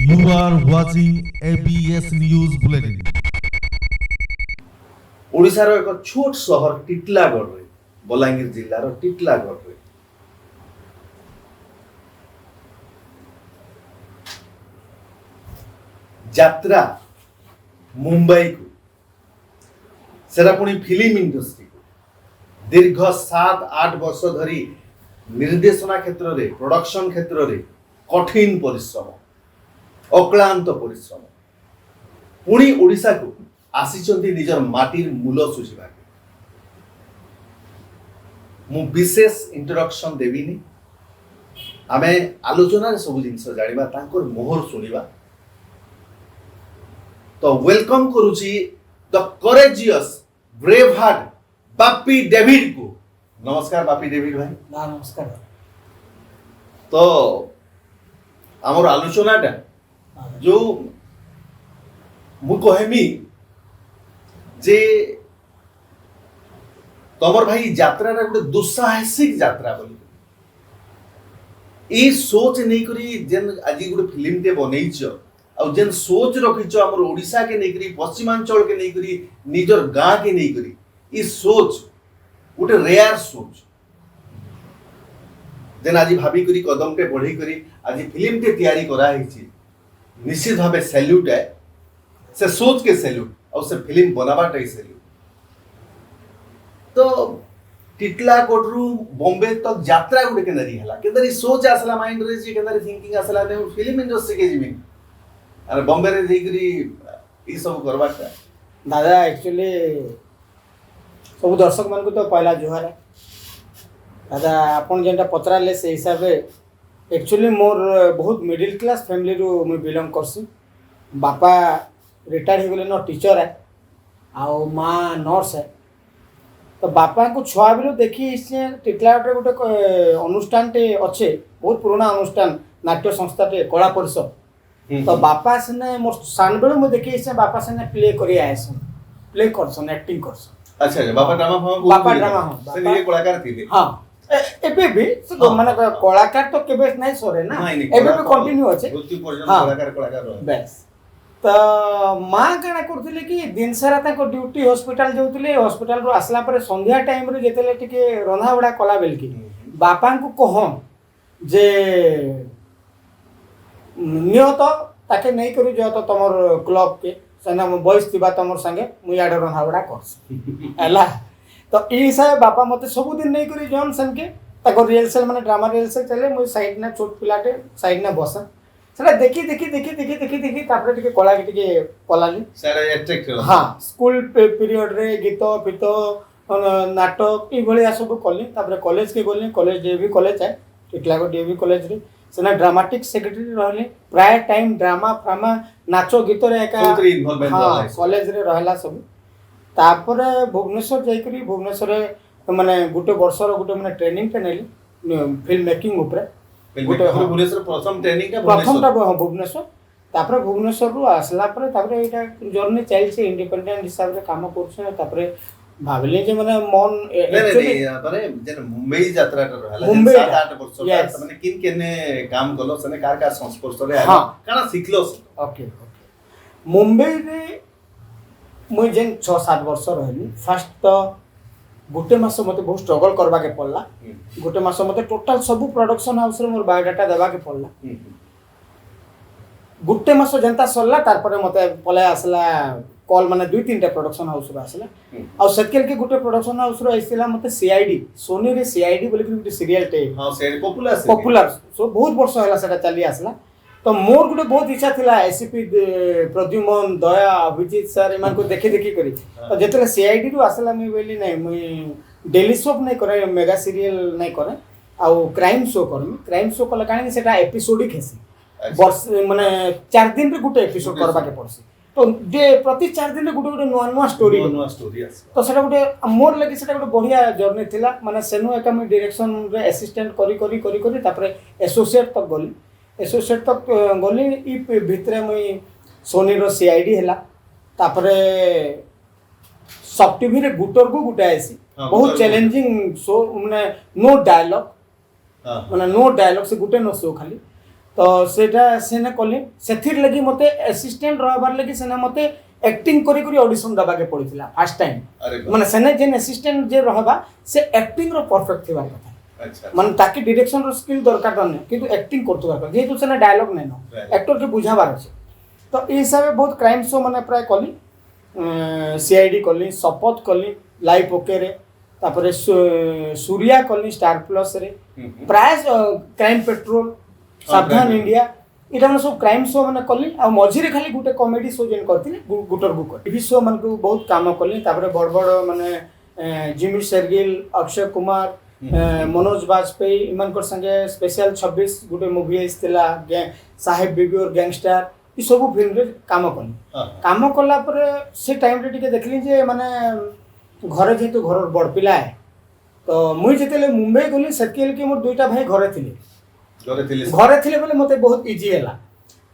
You are watching ABS News Bulletin. ओडिशार एक छोट सहर टिटलागढ़ बलांगीर जिल्लार टिटलागढ़ यात्रा मुंबई को सेरा पुणी फिल्म इंडस्ट्री को दीर्घ 7-8 वर्ष धरी निर्देशना क्षेत्र रे प्रोडक्शन क्षेत्र रे कठिन परिश्रम अक्लांत परिश्रम पुणी ओडिशा को आसीचंती निजर माटीर मूल सुझिबा मु विशेष इंट्रोडक्शन देविनी आमे आलोचना सब जिनस जानिबा तांकर मोहर सुनिबा तो वेलकम करूची the courageous brave heart Bapi David को। नमस्कार बापी डेविड भाई। नमस्कार। तो आमर आलोचनाटा जो मु कहमी जे तमर भाई यात्राटा गोटे दुस्साहसिक यात्रा बोली ए सोच नहीं करी जेन आज गोटे फिल्म टे बनैछ और जेन सोच रखिछ हमर ओडिशा के नहीं करी पश्चिमांचल के नहीं करी निजर गां के नहीं करी ई सोच गोटे रेयर सोच जेन आज भाभी करी कदम टे बढ़ी करी आज फिल्म टे तैयारी करा हिची निश्चित भावे सैल्यूट है से सोच के सैल्यूट और से फिल्म बनाबाटा ही सैल्यूट। तो टिटलागढ़ रु बॉम्बे तक यात्रा गुटे केनरी हला केनरी सोच आसला माइंड रे जे केनरी थिंकिंग आसला ने फिल्म इंडस्ट्री के जिमिन अरे बॉम्बे रे जेकरी ई सब करबाटा दादा एक्चुअली सब दर्शक मान को तो पहला जुहार है दादा अपन जेनटा पचराले से हिसाब रे एक्चुअली मोर बहुत मिडिल क्लास फैमिली रु मैं बिलोंग करसी। बापा रिटायर हो गले न टीचर है आउ माँ नर्स है। तो बापा को छुआ बेलू देखी टिटलागढ़ गोटे अनुष्ठान टे अच्छे बहुत पुराना अनुष्ठान नाट्य संस्था टे कला परिषद। तो बापा सेने मोर सान बेलू मुझे देखी बापा सेने प्ले करी आएसन प्ले करसन एक्टिंग करसन। अच्छा बापा ड्रामा बापा ड्रामा हां से ये कलाकार थी हां एबे भी माने कलाकार तो केबे नहीं सरे ना एबे भी कंटिन्यू अछि मृत्यु पर्यंत कलाकार रहे बस। तो माँ कण करथिले कि दिन सारा ताको ड्यूटी हॉस्पिटल जाउथिले हॉस्पिटल रो आसला पर संध्या टाइम रे जेतेले टिके रंधा बडा कला बेल की बापा को कहम जे नियत ताके नहीं करू जो तो तमर क्लब के सेना बॉयज थिबा तमर संगे मु याडे रंधा बडा करस एला। तो ई हिसाब बापा मते सब दिन नहीं करी जॉन सन के ताको रिहर्सल माने ड्रामा रिहर्सल चले मु साइड ना छोट पिलाटे साइड ना बसन सेटा देखी देखी देखी देखी देखी देखी तापर टिके कला के टिके पलाली सारा अट्रैक्ट हां स्कूल पीरियड रे गीत पित नाटक ई भलिया सब कली तापर कॉलेज के गली कॉलेज डीएवी कॉलेज है टिटलागढ़ डीएवी कॉलेज रे सेना ड्रामाटिक सेक्रेटरी रहले प्राय टाइम ड्रामा फ्रामा नाचो गीत रे एका हां कॉलेज रे रहला सब। तापर भुवनेश्वर जाइकरी भुवनेश्वर माने गुटे वर्षर गुटे माने ट्रेनिंग टे नेली फिल्म मेकिंग ऊपर गुटे भुवनेश्वर प्रथम ट्रेनिंग का प्रथमटा भुवनेश्वर तापर भुवनेश्वर रु आसला पर तापर एटा जर्नी चलছে इंडिपेंडेंट हिसाब रे काम करछ तापर भाबले जे माने मन एक्चुअली माने जे मुंबई यात्रा कर रहला 7-8 वर्ष माने किन केने काम कलो सने कार संस्पर्श रे आला काना सिखलो। ओके मुंबई रे मुझे जेन 6-7 वर्ष रही फास्ट तो गोटे मास मते बहुत स्ट्रगल करबा के पड़ला गोटे मास मते टोटल सब प्रोडक्शन हाउस रे मोर बायोडाटा देबा के पड़ला गोटे मास जनता सरला तार पर मते पले आसला कॉल माने 2-3 टा प्रोडक्शन हाउस रे आसला आ सेकेल के गोटे प्रोडक्शन हाउस रे आइसला मते सीआईडी सोनी रे सीआईडी बोले कि गोटे सीरियल टे हां सीआईडी पॉपुलर सो बहुत वर्ष होला सेटा चली आसला। तो मोर गुटे बहुत इच्छा थिला एसीपी प्रद्युमन दया अभिजीत सर इमान को देखि देखि करी तो जेतले सीआईडी रु आसला मी बोली नहीं मुई डेली सोप नहीं करे मेगा सीरियल नहीं करे आ क्राइम शो करमी क्राइम शो कला कानी सेटा एपिसोडिक हेसी वर्ष माने 4 दिन रे गुटे एपिसोड करबा के पड़सी तो जे प्रति 4 दिन रे गुटे गुटे नवा स्टोरी तो सेटा गुटे मोर लगी सेटा गुटे बढ़िया जर्नी थिला माने सेनु एका मी डायरेक्शन रे असिस्टेंट करी करी करी करी तापर एसोसिएट तक गली एसोसिएट तक गली ई भितरे मुई सोनी रो सीआईडी हैला तापरे सब टीवी रे गुटर को गुटा आसी बहुत चैलेंजिंग शो माने नो डायलॉग माने नो डायलॉग से गुटे नो शो खाली तो सेटा सेने कली सेथिर लगी मते असिस्टेंट रहबार लगी सेने मते एक्टिंग करी करी ऑडिशन दबा के पड़िथिला फर्स्ट टाइम अरे बाप। माने सेने जेन असिस्टेंट जे रहबा से एक्टिंग रो परफेक्ट थिबार कथा अच्छा माने ताकि डायरेक्शन रो स्किल दरकार नै किंतु एक्टिंग करतबार कथा जेतु सेने डायलॉग नै नो Right. एक्टर के बुझाबार अछि तो ई हिसाबे बहुत क्राइम शो माने प्राय कली सीआईडी कली शपथ कली लाइव ओके रे तापरे सूर्या कली स्टार प्लस रे प्राय क्राइम पेट्रोल सावधान crime. इंडिया इटा माने सब क्राइम शो माने कली आ मझिरे खाली गुटे कॉमेडी शो जेन करथिले गुटर गुकर टीवी शो मन को बहुत काम कली तापरे बड़ बड़ माने जिमी शेरगिल अक्षय कुमार मनोज बाजपेयी इमानकर संगे स्पेशल 26 गुटे मूवी आइस्तिला साहेब बीबी और गैंगस्टर ई सब फिल्म रे काम कली काम कला पर से टाइम रे टिके देखली जे माने घरे जेतु घर बड़ पिला है तो मुई जेतेले मुंबई गली सेकेल के मोर दुईटा भाई घरे थिले घरे थिले बोले मते बहुत इजी हैला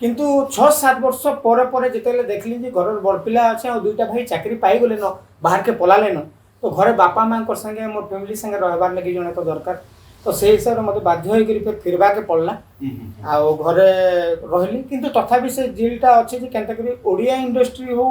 किंतु 6-7 वर्ष परे परे जेतेले देखली जे घर बड़ पिला আছে और दुईटा भाई चाकरी पाई गले न बाहर के पलाले न तो घरे बापा मां कर संगे मोर फैमिली संगे रहबार लगी जने तो दरकार तो से हिसाब मते बाध्य होई करी फिर फिरबा के पड़ला आ घरे रहली किंतु तथापि से जिलटा अछि जे केनता करी ओडिया इंडस्ट्री हो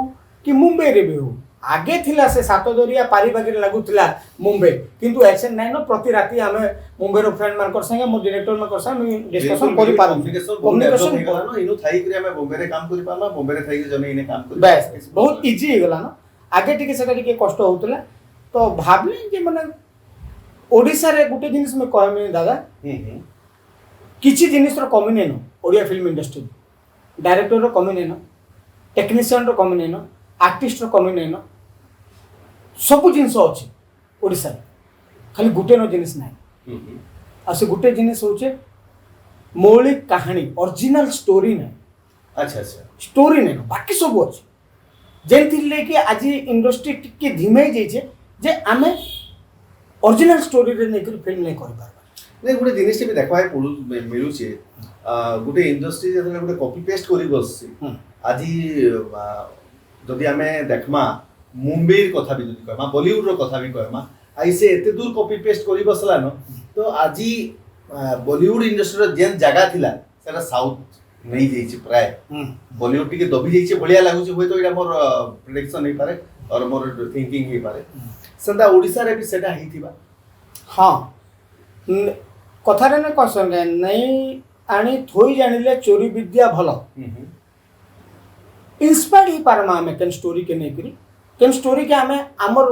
कि मुंबई रे भी हो आगे थिला से सात दरिया पारी बागीर लागुथिला मुंबई किंतु ऐसे नै न प्रति राती हमें मुंबई रो फ्रेंड मान कर संगे मोर डायरेक्टर मान कर संगे डिस्कशन करि पारम कम्युनिकेशन न इनु थाई करे हमें बॉम्बे रे काम करि पारला बॉम्बे रे थाई जने इने काम करि बस बहुत इजी हे गला न आगे टिके सेटा टिके कष्ट होतला तो भाबले जे माने ओडिसा रे गुटे जिनिस में कहमे दादा किछि जिनिस रो कमी नै न ओडिया फिल्म इंडस्ट्री डायरेक्टर रो कमी नै न टेक्नीशियन रो कमी नै न आर्टिस्ट रो कमी नै न सब जिनिस अछि ओडिसा खाली गुटे नो जिनिस नै आ से गुटे जिनिस होचे मौलिक कहानी ओरिजिनल स्टोरी नै अच्छा अच्छा स्टोरी नै बाकी सब अछि जेंति लेके आज इंडस्ट्री टिके धीमे जाइछे जे आमे ओरिजिनल स्टोरी रे नै कर फिल्म नै कर पारबा नै गुटे जिनिस भी देखबाय पडु मिलु छे गुटे इंडस्ट्री जने गुटे कॉपी पेस्ट करी बससी आजी जदि आमे देखमा मुंबई कथा भी जदि कहमा बॉलीवुड रो कथा भी कहमा आइसे एते दूर कॉपी पेस्ट करी बसला न तो आजी बॉलीवुड इंडस्ट्री रो जेन जगह थिला सेरा साउथ नहीं जाइछे प्राय बॉलीवुड टिके दबी जाइछे बढ़िया लागु छे होय तो एटा मोर प्रेडिक्शन नहीं पारे और मोर थिंकिंग ही पारे संदा ओडिसा रे भी सेटा हिथिबा हां कथा रे न क्वेश्चन रे नहीं आनी थोई जानिले चोरी विद्या भलो इंस्पायर ही पारमा हमें केन स्टोरी के नहीं करी केन स्टोरी के हमें हमर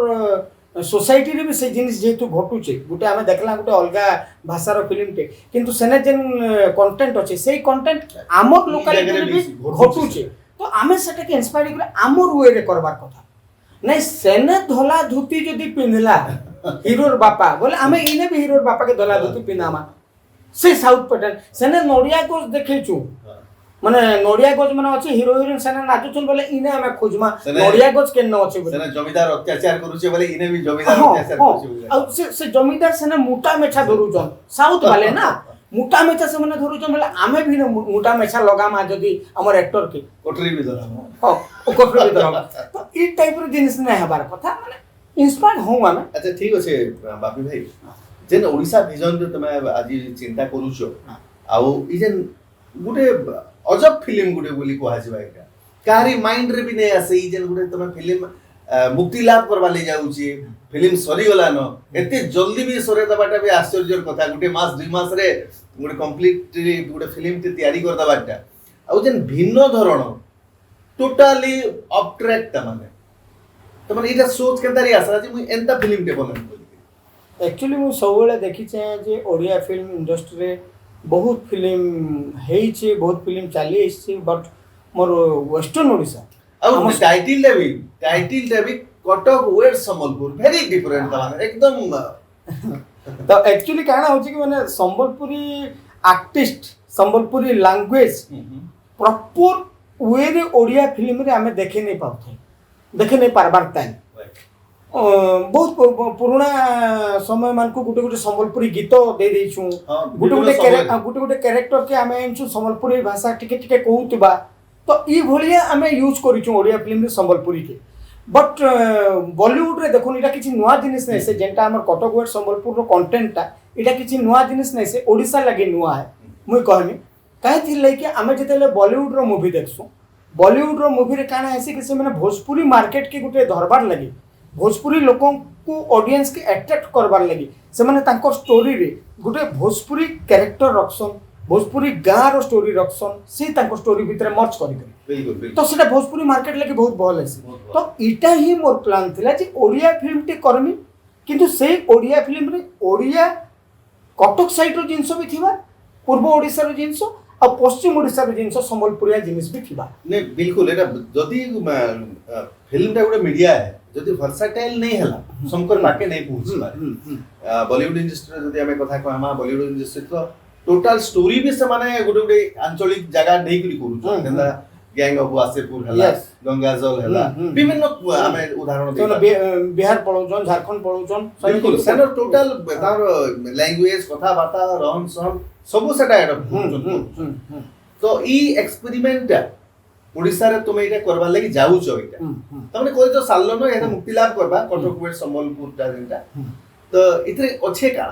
सोसाइटी रे भी से जिनिस जेतु घटुचे गुटे हमें देखला गुटे अलगा भाषा रो फिल्म टे किंतु सेने जेन कंटेंट अछि सेही कंटेंट हमर लोकलिटी रे भी घटुचे तो हमें सेटा के इंस्पायर करे हमर वे रे करबार कथा नहीं सेने धोला धोती जदी पिनला हीरोर बापा बोले हमें इने भी हीरोर बापा के धोला धोती पिनामा से साउथ पैटर्न सेने नोडिया को देखैछु माने नोडिया गज माने अछि हीरो हीरोइन सेना नाचुछन बोले इने हमें खोजमा नोडिया गज केन न अछि बोले सेना जमीदार अत्याचार करूछे बोले इने भी जमीदार अत्याचार करूछे बोले आ से जमीदार सेना मोटा मेछा धरुछन साउथ वाले ना मोटा मेछा से माने धरुछन बोले आमे भी मोटा मेछा लगामा जदी हमर एक्टर के कोठरी भी धराम हां ओ कोठरी भी धराम तो ई टाइप रो जिनिस नै हबार कथा माने इंस्पायर हों आमे अच्छा ठीक अछि बापी भाई जेन ओडिसा विजन जो तमे आज चिंता करूछो आउ ई जेन गुटे अजब फिल्म गुटे बोली कोहा जिबा एटा कारी माइंड रे भी नै आसे ई जेन गुटे तमे फिल्म मुक्ति लाभ करबा ले जाउची फिल्म सरी गला न एते जल्दी भी सरे दबाटा भी आश्चर्यजर कथा गुटे मास 2 मास रे गुटे कंप्लीट गुटे फिल्म ते तैयारी कर दबाटा आ जेन भिन्न धरण टोटली ऑफ ट्रैक त माने इटा सोच केनतारी आसा जे मु एंता फिल्म ते बनन बोली एक्चुअली मु सबले देखि छे जे ओडिया फिल्म इंडस्ट्री रे बहुत फिल्म हेई छे बहुत फिल्म चली छे बट मोर वेस्टर्न ओडिसा अब टाइटल देबी Cuttack west Sambalpur very different माने एकदम तो एक्चुअली कहना होची कि माने Sambalpuri artist Sambalpuri language proper way रे ओडिया फिल्म रे हमें देखे नहीं पाउथे देखे नहीं पारबार टाइम बहुत पुराना समय मान को गुटे गुटे संबलपुरी गीत दे देछु गुटे गुटे कैरेक्टर के हमें इनछु संबलपुरी भाषा टिके टिके कहउतबा तो ई भलिया हमें यूज करिछु ओडिया फिल्म रे संबलपुरी के बट बॉलीवुड रे देखो इटा किछि नुवा जिनिस नै से जेंटा हमर कटक वेट संबलपुर रो कंटेंट ता इटा किछि नुवा जिनिस नै से ओडिसा लागि नुवा है मुई कहनी कहीं कि आम जो बॉलीवुड रो मूवी देखसु बॉलीवुड रो मूवी रे काना ऐसे कि से मैंने भोजपुरी मार्केट के गुटे धरबार लगी भोजपुरी लोकों को ऑडियंस के अट्रैक्ट करबार लगी से मैंने तांको स्टोरी रे गुटे भोजपुरी कैरेक्टर रखसन भोजपुरी गाँ रो स्टोरी रखसन से तांको स्टोरी भितर मर्ज करी बिल्कुल बिल्कुल तो सेटा भोजपुरी मार्केट लगी बहुत भल है तो इटा ही मोर प्लान थिला जे ओडिया फिल्म टे करमी किंतु से ओडिया फिल्म रे ओडिया कटक साइड रो जिंस भी थिबा पूर्व ओडिसा रो जिंस और पश्चिम ओडिसा रो जिंस संबलपुरिया जिनिस भी थिबा ने बिल्कुल एटा जदी फिल्म टा गोटे मीडिया है जदी वर्साटाइल नहीं हला समकर पाके नहीं पहुंची पारे बॉलीवुड इंडस्ट्री जदी हमें कथा कहमा बॉलीवुड इंडस्ट्री तो टोटल स्टोरी भी से माने गोटे गोटे आंचलिक जगह नहीं करी करू जेंदा गैंग ऑफ वासेपुर हला गंगाजल हला विभिन्न हमें उदाहरण दे बिहार पळौचन झारखंड पळौचन बिल्कुल सेनो टोटल तार लैंग्वेज कथा बार्ता रहन सहन सब सेटा एडप्ट तो ई एक्सपेरिमेंट ओडिसा रे तुम एटा करबा लागि जाउछ एटा तमने कोइ तो सालनो न एटा मुक्ति लाभ करबा कटक वेट संबलपुर ता जेंटा तो इतरे अच्छे का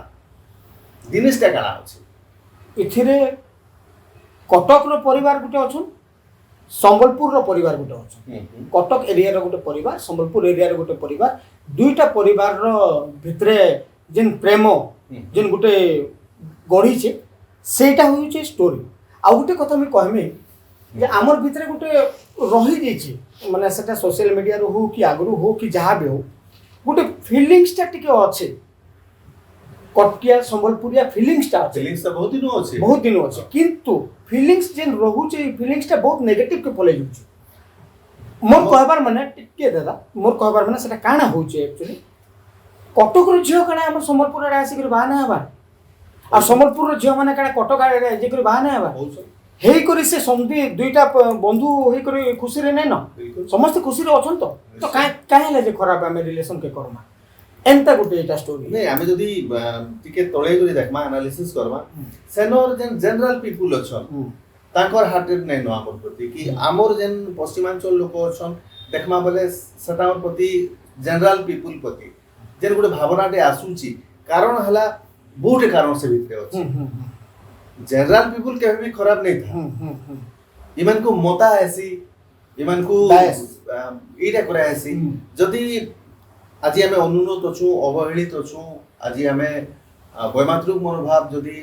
दिनेशटा काला अछि इथिरे कटक रो परिवार गुटे अछन संबलपुर रो परिवार गुटे अछन कटक एरिया रो गुटे परिवार संबलपुर एरिया रो गुटे परिवार दुईटा परिवार रो भितरे जेन प्रेम जेन गुटे गढ़ी छे सेटा होई छे स्टोरी आ गुटे कथा मैं कहमे जे आमर भितरे गुटे रही जाइए माने सेटा सोशल मीडिया रो हो कि आगरू हो कि जहाँ भी हो गुटे फीलिंग्स टा टिके अच्छे कटकिया संबलपुरिया फीलिंग्स टा फीलिंग्स तो बहुत दिन अच्छे किंतु फीलिंग्स जेन रहूचे फीलिंग्स टा बहुत नेगेटिव के पले जाउचे मोर कहबार माने टिके दादा मोर कहबार माने सेटा काना होचे एक्चुअली कटक रो झियो काना हमर संबलपुर रे आसी कर बाना हबा आ संबलपुर रो झियो माने काना कटक रे जे कर बाना हबा हेई करी से समधी दुईटा बंधु हेई करी खुशी रे नै न समस्त खुशी रे अछन तो काहे ले जे खराब हमें रिलेशन के करमा एंता गुटे एटा स्टोरी नै हमें जदी टिके तळे जदी देखमा एनालिसिस करबा सेनर जेन जनरल पीपल अछन तांकर हार्टेड नै न हमर प्रति कि हमर जेन पश्चिमांचल लोक अछन देखमा बोले सटावर प्रति जनरल पीपल प्रति जेन गुटे भावनाटे आसुची कारण हला बहुत कारण से भितरे अछि जनरल पीपल के भी खराब नहीं था इमन को मोता ऐसी इमन को इटा करे ऐसी जदी आज हमें अनुन्नत अछु अवहेलित अछु आज हमें वैमात्रिक मनोभाव जदी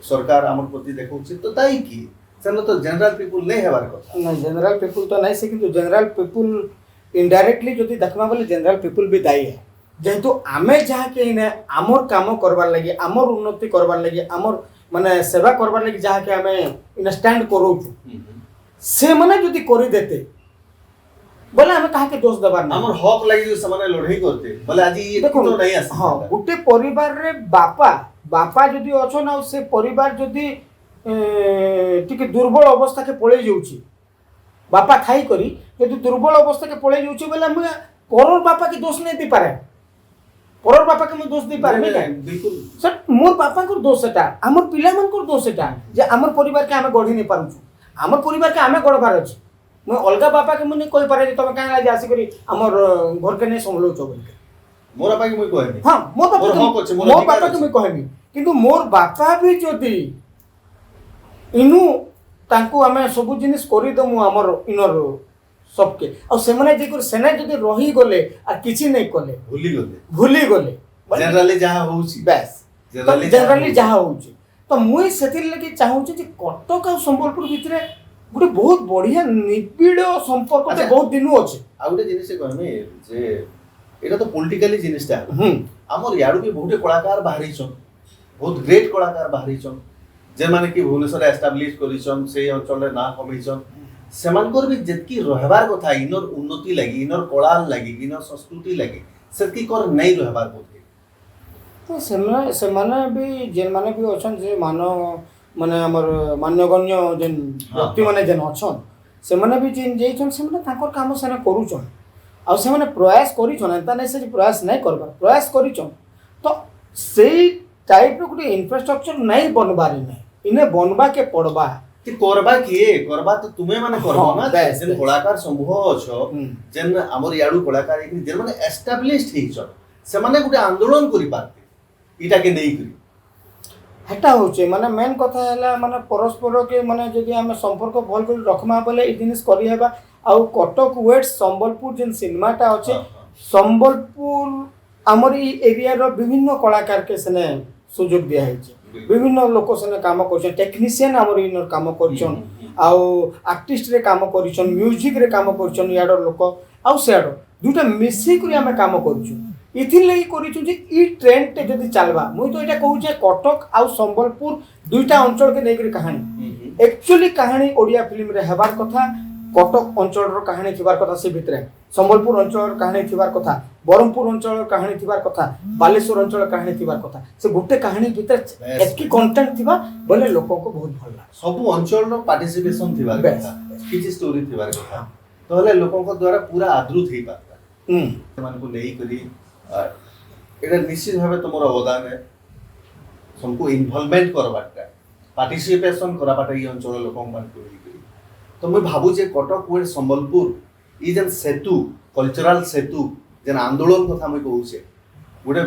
सरकार हमर प्रति देखौछि तो ताई की चलो तो जनरल पीपल नहीं हेबार कथा ना जनरल पीपल तो नहीं से किंतु जनरल पीपल इनडायरेक्टली जदी देखमा बोले जनरल पीपल भी दायी है जेहेतु आमे जहाँ के ने आमर काम करबार लागि आमर उन्नति करबार लागि आमर माने सेवा करबार लागि जहाँ के हमें इन स्टैंड करू से माने जदी करि देते बोले हमें कहा के दोष दबार हमर हक लागि जो समाने लड़ाई करते बोले आज ये तो नहीं आसी हां गुटे परिवार रे बापा जदी अछन आ से परिवार जदी टिके दुर्बल अवस्था के पळे जाउची बापा खाई करी यदि दुर्बल अवस्था के पळे जाउची बोले हम परर बापा के दोष नहीं दे पारे परर बापा के मैं दोष दे पारे नहीं बिल्कुल सर मोर बापा को दोष सेटा हमर पिला मन को दोष सेटा जे हमर परिवार के हमें गढ़ी नहीं पारुछु हमर परिवार के हमें गढ़बार अछि मैं अलगा बापा के मुने कोई पारे तमे काहे लाज आसी करी हमर घर के नहीं संभलोचो बोल के मोर बापा के मैं कहनी हां मोर बापा के मैं कहनी किंतु मोर बापा भी जदी इनु तांको हमें सब जिनिस करी दमु हमर इनर सबके और से माने जे सेना जदी रही गले आ किछि नहीं कले भूली गले जनरली जहां होउची बस जनरली जहां होउची तो मुई सेतिर लगे चाहू जे कटक आ संबलपुर भितरे गुटे बहुत बढ़िया निबिड़ संपर्क ते बहुत दिनु अछि आ गुटे जिनिस कहमे जे एटा तो पॉलिटिकली जिनिसटा हमर याडू भी बहुत कलाकार बाहरी छन बहुत ग्रेट कलाकार बाहरी छन जे माने कि भुवनेश्वर एस्टैब्लिश करिछन से अंचल रे ना कमिछन सेमानकर भी जेतकी रहबार कथा इनर उन्नति लागि इनर कला लागि इनर संस्कृति लागि सेतकी कर नहीं रहबार बोलके तो सेमाने भी जेन माने भी अछन जे मानो माने हमर मान्यगण्य जेन व्यक्ति माने जेन अछन से माने भी जेन जेइछन से माने ताकर काम सेना करूछन आ से माने प्रयास करिछन एता नै से प्रयास नहीं करबार प्रयास करिछन तो सेई टाइप रो गुटे इंफ्रास्ट्रक्चर नहीं बनबारी नै इने बनबा के पड़बा कि करबा किए करबा तो तुमे माने करबो ना जेन कलाकार समूह अछो जेन हमर याडू कलाकार एक जेन माने एस्टैब्लिश्ड हिछ से माने गुटे आंदोलन करि पाते इटा के नहीं करी हेटा होचे माने मेन कथा हैला माने परस्पर के माने जदि आमे संपर्क भल कर रखमा बोले ई जिनिस करि हेबा आउ कटक वेट्स संबलपुर जेन सिनेमाटा अछि संबलपुर हमर ई एरिया रो विभिन्न कलाकार के सने सुযোগ दिया है विभिन्न लोक सने काम करछन टेक्नीशियन हमर इनर काम करछन आउ आर्टिस्ट रे काम करछन म्यूजिक रे काम करछन याडर लोक आउ सेडर दुटा मिसी करी आमे काम करछु इथिन लई करिछु जे ई ट्रेंड ते जदी चलबा मुई तो एटा कहू जे कटक आउ संबलपुर दुईटा अंचल के नेकरी कहानी एक्चुअली कहानी ओडिया फिल्म रे हेबार कथा कटक अंचल रो कहानी थिबार कथा से भितरे संबलपुर अंचल कहानी थिबार कथा बरमपुर अंचल कहानी थिबार कथा बालेश्वर अंचल कहानी थिबार कथा से गुटे कहानी भीतर एतकी कंटेंट थिबा बोले लोगों को बहुत भल लाग सब अंचल रो पार्टिसिपेशन थिबार कथा किछि स्टोरी थिबार कथा तहले लोगों को द्वारा पूरा आदृत हेई पाता मान को लेई करी एटा निश्चित भाबे तमरो अवदान है सबको इन्वॉल्वमेंट करबाटा पार्टिसिपेशन कराबाटा ई अंचल लोगों मान को तो मैं भाबू जे कटक वेट संबलपुर ई जेन सेतु कल्चरल सेतु जेन आंदोलन कथा मैं कहू छे गोटे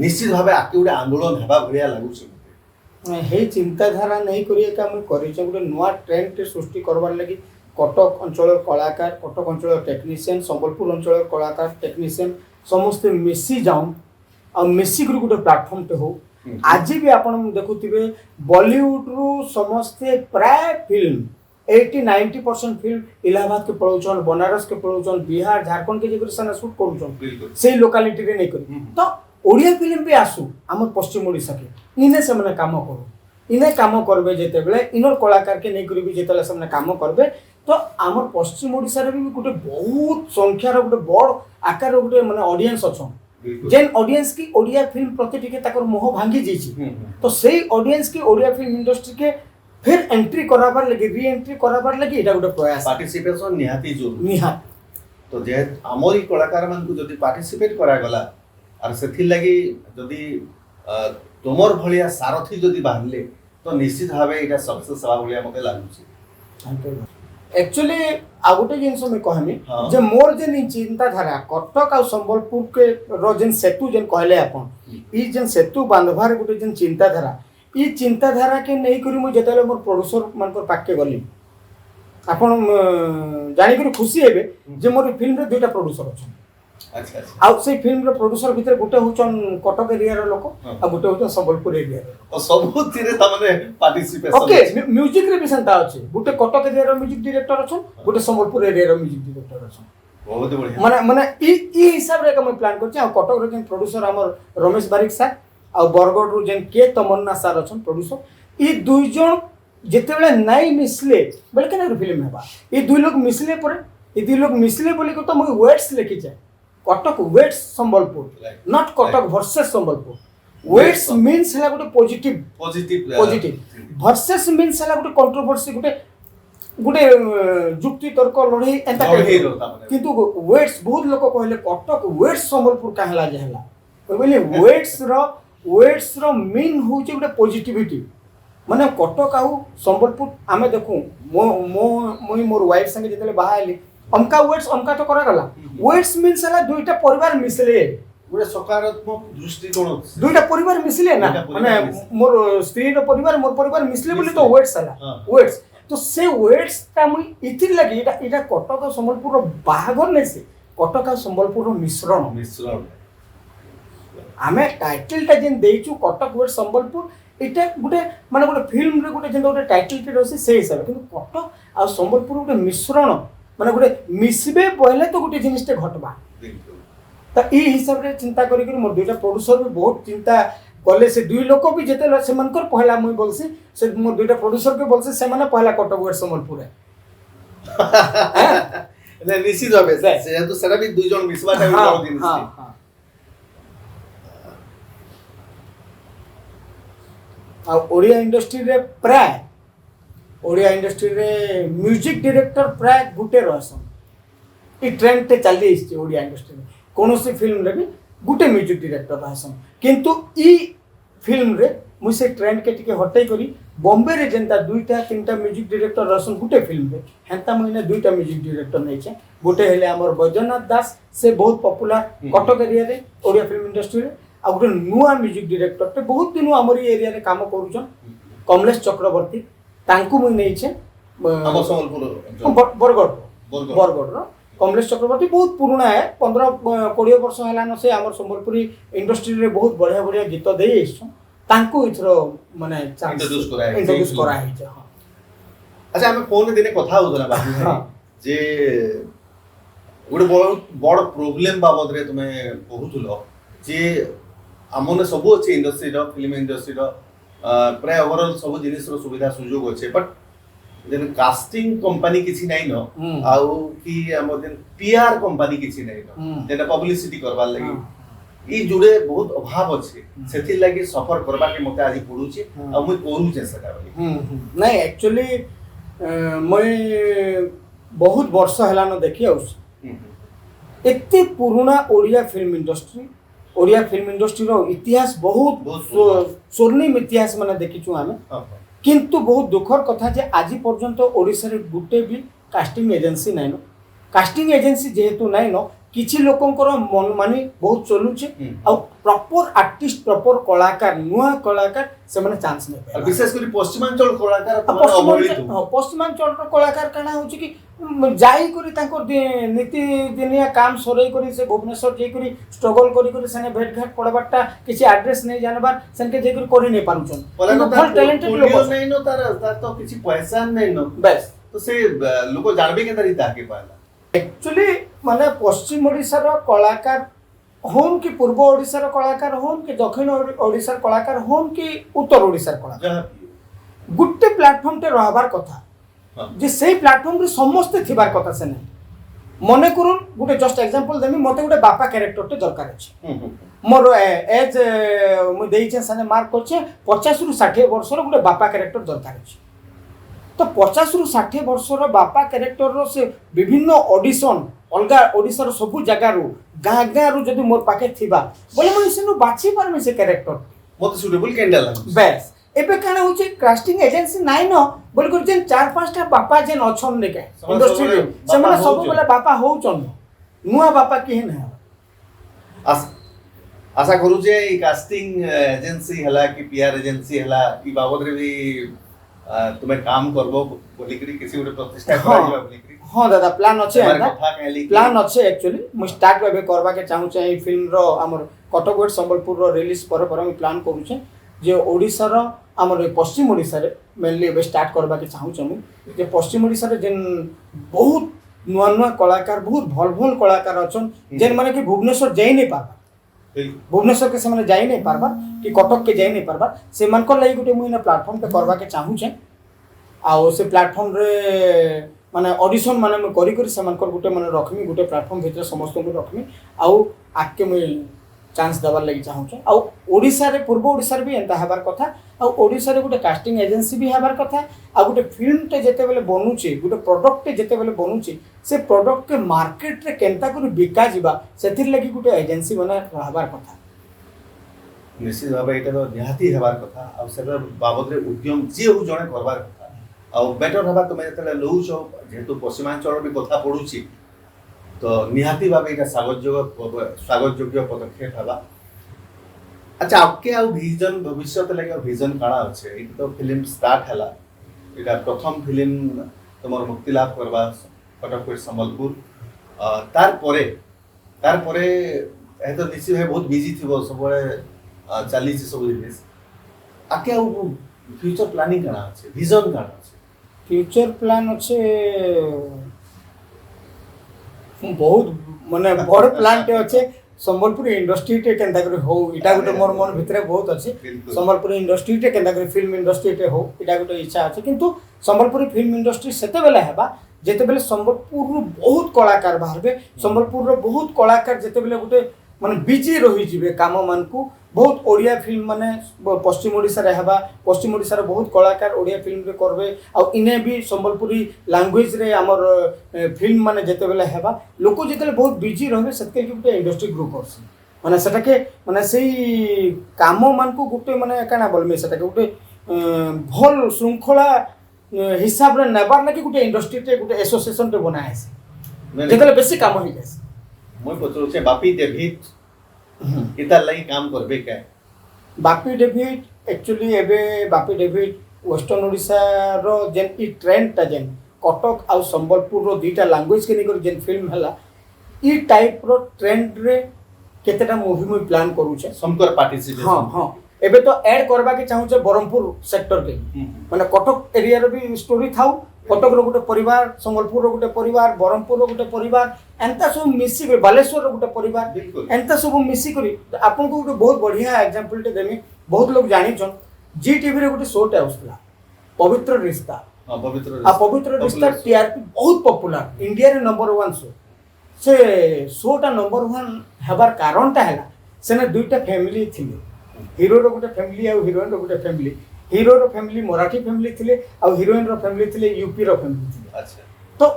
निश्चित भाबे आके गोटे आंदोलन हेबा भरिया लागू छे हे चिंताधारा नहीं करिए का मैं करि छ गोटे नवा ट्रेंड के सृष्टि करबार लागि कटक अंचल कलाकार कटक अंचल टेक्नीशियन संबलपुर अंचल कलाकार टेक्नीशियन समस्त मिसी जाऊं और मिसी गुरु गोटे प्लेटफॉर्म पे हो आज भी आपण देखुथिबे बॉलीवुड रु समस्त प्राय फिल्म 80-90% फिल्म इलाहाबाद के पड़ोचन बनारस के पड़ोचन बिहार झारखंड के जगह से शूट करूचन से लोकालिटी रे नहीं करी तो ओडिया फिल्म भी आसु हमर पश्चिम ओडिशा के इने से माने काम करू इने काम करबे जेते बेले इनर कलाकार के नहीं करी जेते से माने काम करबे तो हमर पश्चिम ओडिशा रे भी गोटे बहुत संख्या रो गोटे बड़ आकार गोटे माने ऑडियंस अछन जेन ऑडियंस की ओडिया फिल्म प्रति टिके ताकर मोह भांगी जेछि तो सेही ऑडियंस की ओडिया फिल्म इंडस्ट्री के फिर एंट्री कराबार लगी री एंट्री कराबार लगी एटा गोटे प्रयास पार्टिसिपेशन निहाती जरूरी निहात तो जे हमर ई कलाकार मान को जदी पार्टिसिपेट करा गला और सेथि लगी जदी तोमर भलिया सारथी जदी बाहरले तो निश्चित भाबे एटा सक्सेस हवा भलिया मते लागुची एक्चुअली आ गोटे जिनस में कहमी जे मोर जेन चिंता धारा कटक आ संबलपुर के रो जेन सेतु जेन कहले आपन ई जेन सेतु बांधवार गोटे जेन चिंता धारा ई चिंताधारा के नहीं करी मु जेतले मोर प्रोड्यूसर मान पर पाके गली आपण जानि करी खुशी हेबे जे मोर फिल्म रे दुटा प्रोड्यूसर अछन अच्छा अच्छा आ से फिल्म रे प्रोड्यूसर भीतर गोटे होचन कटक एरिया रो लोक आ गोटे होचन संबलपुर एरिया रो और सब थिरे त माने पार्टिसिपेशन ओके म्यूजिक रे भी संता अछि गोटे कटक एरिया रो म्यूजिक डायरेक्टर अछन गोटे संबलपुर एरिया रो म्यूजिक डायरेक्टर अछन बहुत बढ़िया माने माने ई हिसाब रे हम प्लान करछि आ कटक रो जेन प्रोड्यूसर हमर रमेश बारिक सर आ बरगढ़ रु जेन के तमन्ना सर अछन प्रोड्यूसर ई दुई जन जेतेबेले नाइ मिसले बेल केना फिल्म हेबा ई दुई लोग मिसले परे ई दुई लोग मिसले बोली को तो मु वेट्स लिखि छै कटक वेट्स संबलपुर नॉट कटक वर्सेस संबलपुर वेट्स मींस हला गोटे पॉजिटिव वर्सेस मींस हला गोटे कंट्रोवर्सी गोटे जुक्ति तर्क लड़ाई एंता किंतु वेट्स बहुत लोग कहले कटक वेट्स संबलपुर काहला जे हला बोले वेट्स रो मीन होचे गोटे पॉजिटिविटी माने कटक आउ संबलपुर आमे देखू मो मोर वाइफ संगे जेतले बाहा आली अमका तो करा गला वेट्स मींस हला दुईटा परिवार मिसले गोटे सकारात्मक दृष्टिकोण दुईटा परिवार मिसले ना माने मोर स्त्री रो परिवार मोर परिवार मिसले बोली तो वेट्स हला वेट्स तो से वेट्स ता मुई इथिर लगी एटा कटक संबलपुर रो बाहागर नै से कटक आ संबलपुर रो मिश्रण आमे टाइटल ता जेन देइछु कटक वेट संबलपुर इटा गुटे माने गुटे फिल्म रे गुटे जेन गुटे टाइटल टे रसी से हिसाब किंतु कटक आ संबलपुर गुटे मिश्रण माने गुटे मिसबे पहले तो गुटे जिनिस टे घटबा त ई हिसाब रे चिंता करी करी मोर दुइटा प्रोड्यूसर भी बहुत चिंता कले से दुई लोक भी जेते से मनकर पहला मुई बोलसी से मोर दुइटा प्रोड्यूसर के बोलसी से माने पहला कटक वेट संबलपुर है ने निश्चित होबे से तो सेरा भी दुई जन मिसबा टाइम करो दिन हां आ ओडिया इंडस्ट्री रे प्राय ओडिया इंडस्ट्री रे म्यूजिक डायरेक्टर प्राय गुटे रहसन ई ट्रेंड ते चली इस ओडिया इंडस्ट्री में कोनोसी फिल्म रे भी गुटे म्यूजिक डायरेक्टर रहसन किंतु ई फिल्म रे मुसे ट्रेंड के टिके हटाई करी बॉम्बे रे जेंता दुईटा तीनटा म्यूजिक डायरेक्टर रहसन गुटे फिल्म रे हेंता महीने दुईटा म्यूजिक डायरेक्टर नै छै गुटे हेले हमर बैजनाथ दास से बहुत पॉपुलर कटक एरिया रे ओडिया फिल्म इंडस्ट्री रे आ गोटे नुआ म्यूजिक डायरेक्टर टे बहुत दिन हमर एरिया रे काम करूछन कमलेश चक्रवर्ती तांकू मुई नै छे ଆମ ସମ୍ବଲପୁର बरगढ़ रो कमलेश चक्रवर्ती बहुत पुराना है 15-20 वर्ष हेलान से हमर संबलपुरी इंडस्ट्री रे बहुत बढ़िया बढ़िया गीत दे आइछन तांकू इथरो माने इंट्रोड्यूस करा है जे हां अच्छा हम फोन दिने कथा होतला बाबू हां जे गोटे बड़ प्रोब्लेम बाबद रे तुमे कहूतलो जे हमने सब अच्छे इंडस्ट्री रो फिल्म इंडस्ट्री रो प्राय ओवरऑल सब जिनिस रो सुविधा सुयोग अच्छे बट जेन कास्टिंग कंपनी किछि नै न आउ कि हमर जेन पीआर कंपनी किछि नै न जेना पब्लिसिटी करबा लागि ई जुड़े बहुत अभाव अच्छे सेथि लागि सफर करबा के मते आज पडुछि आ मुई करू जे सका नै एक्चुअली मैं बहुत वर्ष हेला न देखि आउस एते पुराना ओडिया फिल्म इंडस्ट्री रो इतिहास बहुत स्वर्णिम इतिहास माने देखिछु आमे किंतु बहुत दुखर कथा जे आज पर्यंत ओडिसा रे गुटे भी casting agency nine casting agency जेहेतु नाइन किछि लोकंकर मन मानी बहुत चलुचे आ प्रॉपर आर्टिस्ट प्रॉपर कलाकार नुआ कलाकार से माने चांस नै पाए विशेष करी पश्चिमांचल कलाकार पश्चिमांचल रो कलाकार काना होची कि जाई करी तांको नीति दिनिया काम सरै करी से भुवनेश्वर जे करी स्ट्रगल करी सेने भेट घाट पड़बाटा किछि एड्रेस नै जानबार सेनके जे करी करि नै पारुछन फल टैलेंटेड लोक नै नो तार तो किछि पैसा नै नो बस तो से लोक जानबे के तरी ताके पाला एक्चुअली माने पश्चिम ओडिसा रो कलाकार होन कि पूर्व ओडिसा रो कलाकार होन कि दक्षिण ओडिसा रो कलाकार होन कि उत्तर ओडिसा रो कलाकार गुट्टे प्लेटफॉर्म ते रहबार कथा जे सेही प्लेटफॉर्म रे समस्त थिबार कथा से नै मने करूं गुटे जस्ट एग्जांपल देमी मते गुटे बापा कैरेक्टर ते दरकार अछि मोर एज मु देई छै सने मार्क करछे 50 रु 60 वर्ष रो गुटे बापा कैरेक्टर दरकार अछि तो 50 रु 60 वर्ष रो बापा कैरेक्टर रो से विभिन्न ऑडिशन अलगा ओडिसा रो सब जगह रो गागा रो जदी मोर पाके थिबा बोले मन सेनु बाछि परमे से कैरेक्टर मते सुटेबल कैंडा लागु बस एबे काना होची कास्टिंग एजेंसी नाइ न बोल कर जेन 4-5 टा बापा जेन अछन ने के इंडस्ट्री रे से माने सब बेला बापा होउचन नुआ बापा केहन है आशा करू जे ई कास्टिंग एजेंसी हला कि पीआर एजेंसी हला ई बाबद रे भी तुम्हें काम करबो बोलिकरी किसी गोटे प्रतिष्ठा करा जिबा बोलिकरी हां दादा प्लान अच्छे है प्लान अच्छे एक्चुअली मु स्टार्ट एबे करबा के चाहू छै ई फिल्म रो हमर कटक संबलपुर रो रिलीज पर हम प्लान करू छै जे ओडिसा रो हमर पश्चिम ओडिसा रे मेनली एबे स्टार्ट करबा के चाहू छै मु जे पश्चिम ओडिसा रे जेन बहुत नुआ नुआ कलाकार बहुत भल कलाकार अछन जेन माने कि भुवनेश्वर जाई नै पाबा भुवनेश्वर के से जाई नहीं पारबा कि कटक के जाई नहीं पारबा से मानकर लागि गुटे मुई ना प्लेटफॉर्म पे करबा के चाहू छै आ से प्लेटफॉर्म रे माने ऑडिशन माने मैं करी से मानकर गुटे माने रखमी गुटे प्लेटफॉर्म भीतर समस्त को रखमी आ आके मुई चांस दबार लागि चाहू छै आ ओडिसा रे पूर्व ओडिसा रे भी एंता हेबार कथा आ ओडिसा रे गुटे कास्टिंग एजेंसी भी हेबार कथा आ गुटे फिल्म ते जेते बेले बनू छै गुटे प्रोडक्ट ते जेते बेले बनू छै से प्रोडक्ट के मार्केट रे केनता करी बिका जिबा सेथिर लागि गुटे एजेंसी बना रहबार कथा निश्चित भाबे एटा तो निहाती हेबार कथा आ सेकर बाबद रे उद्यम जे हु जणे करबार कथा आ बेटर हबा तुमे जतले लउ छ जेतु पश्चिमांचल भी कथा पडुची तो निहाती भाबे एटा स्वागत योग्य पदक्षेप हबा अच्छा आपके आ विजन भविष्य ते लागि विजन काना अछि ई तो फिल्म स्टार्ट हला एटा प्रथम फिल्म तमर मुक्ति लाभ करबा कटक संबलपुर तार परे ए तो निश्चित है बहुत बिजी थिबो सबले चली सब जिनिस आके आ फ्यूचर प्लानिंग काना अछि विजन काना अछि फ्यूचर प्लान अच्छे बहुत माने बड़ प्लान टे अच्छे संबलपुर इंडस्ट्री टे केनता करे हो इटा गुटे मोर मन भितरे बहुत अच्छे संबलपुर इंडस्ट्री टे केनता करे फिल्म इंडस्ट्री टे हो इटा गुटे इच्छा अच्छे किंतु संबलपुर फिल्म इंडस्ट्री सेते बेले हेबा जेते बेले संबलपुर बहुत कलाकार बाहरबे संबलपुर रो बहुत कलाकार जेते बेले गुटे माने बिजी रही जिवे काम मान को बहुत ओडिया फिल्म माने पश्चिम ओडिसा रे हेबा पश्चिम ओडिसा रे बहुत कलाकार ओडिया फिल्म रे करबे आ इने भी संबलपुरी लैंग्वेज रे हमर फिल्म माने जेते बेले हेबा लोक जेते बहुत बिजी रहबे सेते के गुटे इंडस्ट्री ग्रो करसी माने सेटा के माने सेही काम मान को गुटे माने काना बोलमे सेटा के गुटे भल श्रृंखला हिसाब रे नेबार ना कि गुटे इंडस्ट्री टे गुटे एसोसिएशन टे बनाए से जेते बेसी काम होई जाय মই পচরছে বাপি ডেভিড इतार लगी काम करबे क्या बापी डेविड एक्चुअली एबे बापी डेविड वेस्टर्न ओडिशा रो जेन ई ट्रेंड ता जेन कटक आउ संबलपुर रो दुईटा लैंग्वेज के निकर जेन फिल्म हला ई टाइप रो ट्रेंड रे केतेटा मूवी मुई प्लान करू छे समकर पार्टिसिपेशन हाँ हाँ एबे तो ऐड करबा के चाहू छे बरहमपुर सेक्टर के माने कटक एरिया रो भी स्टोरी थाउ कटक रो गुटे परिवार संबलपुर रो गुटे परिवार बरहमपुर रो गुटे परिवार एंता सब मिसी कर बालेश्वर रो गुटे परिवार बिल्कुल। एंता सब मिसी करी आपन को गुटे बहुत बढ़िया एग्जांपल टे देमी बहुत लोग जानि छन जी टीवी रे गुटे शो टे आउसला पवित्र रिश्ता हां पवित्र पवित्र रिश्ता टीआरपी बहुत पॉपुलर इंडिया रे नंबर 1 शो से शो टा नंबर 1 हेबार कारण टा हैला सेने दुईटा फैमिली थिले हीरो रो गुटे फैमिली आ हीरोइन रो गुटे फैमिली हीरो रो फैमिली मराठी फैमिली थिले आ हीरोइन रो फैमिली थिले यूपी रो फैमिली थिले अच्छा तो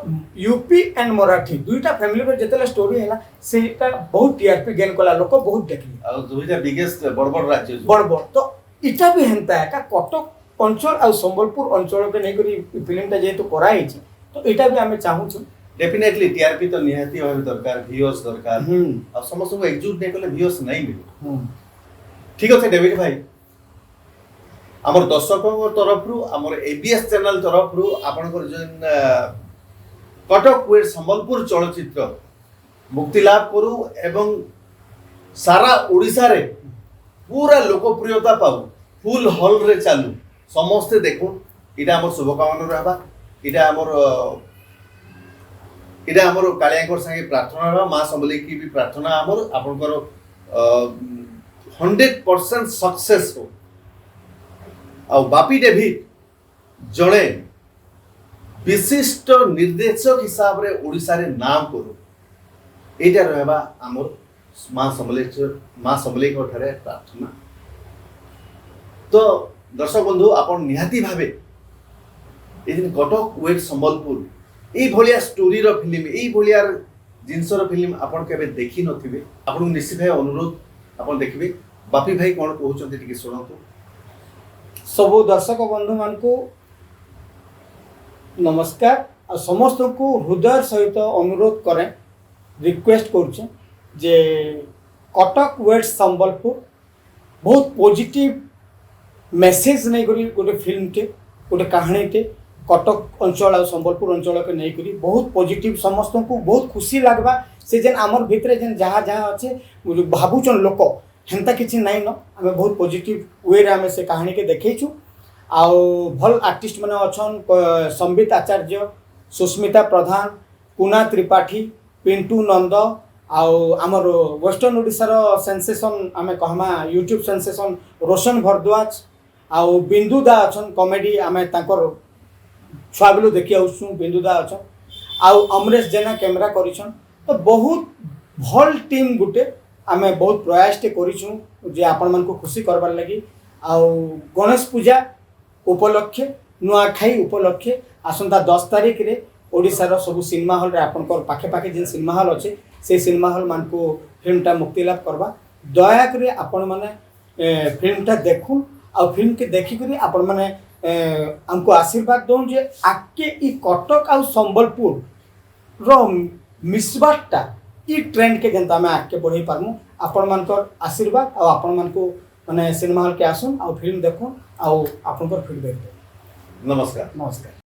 यूपी एंड मराठी दुईटा फैमिली रो जेतेला स्टोरी हैला सेटा बहुत टीआरपी गेन कला लोक बहुत देखली आ दुईटा बिगेस्ट बड़ राज्य बड़ तो इटा भी हेंता है का कटक अंचल आ संबलपुर अंचल के नै करी फिल्म ता जेतु कराई छी तो इटा भी हमें चाहू छी डेफिनेटली टीआरपी तो निहाती भाबे दरकार व्यूअर्स दरकार आ समस्त को एकजुट नै कले व्यूअर्स नै मिले ठीक আছে डेविड भाई आमर दर्शकों तरफ रु आमर एबीएस चैनल तरफ रु आपनकर जन कटक वेट संबलपुर चलचित्र मुक्ति लाभ करू एवं सारा ओडिसा रे पूरा लोकप्रियता पाऊ फुल हॉल रे चालू समस्ते देखो इटा हमर शुभकामना रहबा इटा हमर कालियाकर संगे प्रार्थना रहबा मां संबली की भी प्रार्थना हमर आपनकर 100% सक्सेस हो आ बापी डेविड जड़े विशिष्ट निर्देशक हिसाब रे ओडिसा रे नाम करू एटा रहबा हमर मां समलेश्वर ठारे प्रार्थना तो दर्शक बंधु आपण निहाती भाबे एदिन कटक वेट संबलपुर ए भलिया स्टोरी रो फिल्म ए भलिया जिंस रो फिल्म आपण केबे देखि नथिबे आपण निश्चित भाई अनुरोध आपण देखिबे बापी भाई कोन कहउचंती टिके सुनंतु सब दर्शक बंधु मान को नमस्कार आ समस्त को हृदय सहित अनुरोध करें रिक्वेस्ट करुचे जे कटक वेट संबलपुर बहुत पॉजिटिव मेसेज नहीं करी गोटे फिल्म के गोटे कहानी के कटक अंचल आ संबलपुर अंचल के नहीं करी बहुत पॉजिटिव समस्त को बहुत खुशी लगवा से जेन आमर भितरे जेन जहाँ जहाँ अच्छे भावुचन लोक हेन्ता किसी नाइन न आम बहुत पॉजिटिव वे रे आम से कहानी के देखु आउ भल आर्टिस्ट मैंने अच्छन संबित आचार्य सुस्मिता प्रधान कुना त्रिपाठी पिंटू नंद आउ आमर वेस्टर्न ओडिशार सेंसेशन आम कहमा यूट्यूब सेंसेशन रोशन भरद्वाज आउ बिंदुदा अच्छन कॉमेडी आम तांकर छुआ बेलू देखी आसु बिंदुदा अच्छन आउ अमरेश जेना कैमेरा करिछन तो बहुत भल टीम गुटे आमे बहुत प्रयास टे करिछु जे आपण मन को खुशी करबार लगी आउ गणेश पूजा उपलक्षे नुआखाई उपलक्षे आसंता 10 तारीख रे ओडिसा रो सब सिनेमा हॉल रे आपण को पाखे पाखे जे सिनेमा हॉल अच्छे से सिनेमा हॉल मान को फिल्म टा मुक्ति लाभ करबा दया करे आपण माने फिल्म टा देखु आ फिल्म के देखि करी आपण माने हमको आशीर्वाद दो जे आके ई कटक आ संबलपुर रो मिसबाटा ई ट्रेंड के जनता में आके बढ़ई पारमु आपण मानकर आशीर्वाद आ आपण मान को माने सिनेमा हॉल के आसुन आ फिल्म देखो आ आपण को फीडबैक दे नमस्कार नमस्कार।